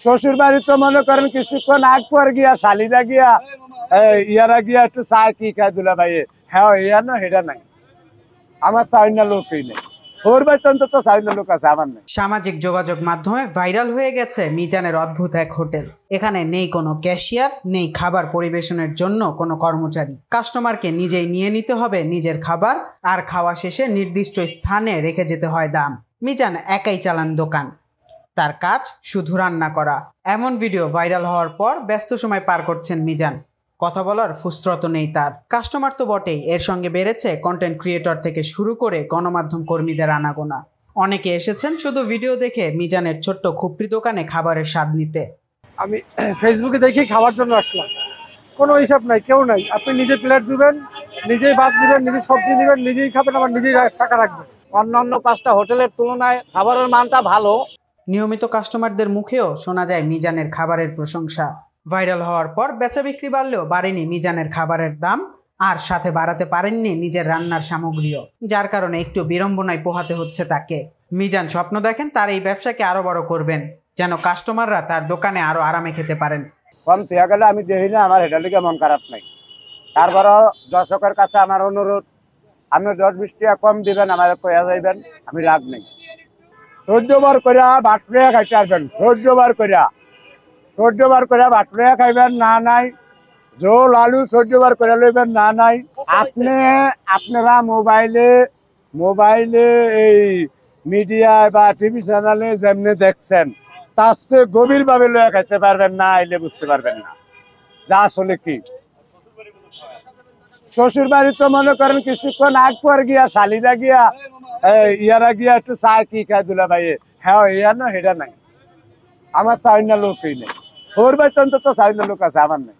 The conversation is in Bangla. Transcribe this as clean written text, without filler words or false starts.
শ্বশুর বাড়ি তো মনে করেন কিছুক্ষণ আগ পর গিয়া শালিরা গিয়া ইয়ারা গিয়া একটু চা কি খায় দুলা ভাই, হ্যাঁ ইয়া না হেটা নাই। আমার চাইনা লোকই নেই, ওর বাড়িতে অন্তত চাইনা লোক আছে, আমার নেই। সামাজিক যোগাযোগ মাধ্যমে ভাইরাল হয়ে গেছে মিজানের অদ্ভুত এক হোটেল। এখানে নেই কোনো ক্যাশিয়ার, নেই খাবার পরিবেশনের জন্য কোনো কর্মচারী। কাস্টমারকে নিজেই নিয়ে নিতে হবে নিজের খাবার, আর খাওয়া শেষে নির্দিষ্ট স্থানে রেখে যেতে হয় দাম। মিজান একাই চালান দোকান, তার কাজ শুধু রান্না করা। এমন ভিডিও ভাইরাল হওয়ার পর ব্যস্ত সময় পার করছেন মিজান। কথা বলার ফুসরত নেই তার। কাস্টমার তো বটেই, এর সঙ্গে বেড়েছে কন্টেন্ট ক্রিয়েটর থেকে শুরু করে গণমাধ্যম কর্মীদের আনাগোনা। অনেকে এসেছেন শুধু ভিডিও দেখে মিজানের ছোট্ট খুপড়ি দোকানে খাবারের স্বাদ নিতে। আমি ফেসবুকে দেখি খাওয়ার জন্য আসলাম, কোনো হিসাব নাই, কেউ নাই। আপনি নিজে প্লেট দিবেন, নিজেই ভাত দিবেন, নিজেই সবজি দিবেন, নিজেই খাবেন, আবার নিজেই টাকা রাখবেন। অন্যান্য 5টা হোটেলের তুলনায় খাবারের মানটা ভালো। নিয়মিত কাস্টমারদের মুখেও শোনা যায় মিজানের খাবারের প্রশংসা। ভাইরাল হওয়ার পর বেচা বিক্রি বাড়লেও বাড়েনি মিজানের খাবারের দাম, আর সাথে বাড়াতে পারেননি নিজের রান্নার সামগ্রীও, যার কারণে একটু বিড়ম্বনায় পোহাতে হচ্ছে তাকে। মিজান স্বপ্ন দেখেন তার এই ব্যবসাকে আরো বড় করবেন, যেন কাস্টমাররা তার দোকানে আরো আরামে খেতে পারেন। কম থেকে গেলে আমি দেখি না, আমার এটা লিখে মন খারাপ নাই। তারপরও দর্শকের কাছে আমার অনুরোধ, আপনি 10-20 টাকা কম দিবেন, আমার কয়া যাইবেন, আমি রাগ নেই। 14 বার করে বাটরে খাইতে আসবেন, 14 বার করে বাটরে খাইবেন, না নাই ঝোল আলু 14 বার করে লইবেন, না নাই। আপনারা মোবাইলে এই মিডিয়ায় বা টিভি চ্যানেলে যেমনি দেখছেন, তার চেয়ে গভীর ভাবে লইয়া খাইতে পারবেন না, আইলে বুঝতে পারবেন না যা আসলে কি। শ্বশুর বাড়ি তো মনে করেন কিছুক্ষণ আগ পর গিয়া শালিরা গিয়া ইয়ারা গিয়া একটু চা কি খায় দুলা ভাই, হ্যাঁ ইয়া না হেটা নাই। আমার চাইনা লোকই নেই, ওর বাড়িতে অন্তত চাইনা লোক আছে, আমার নেই।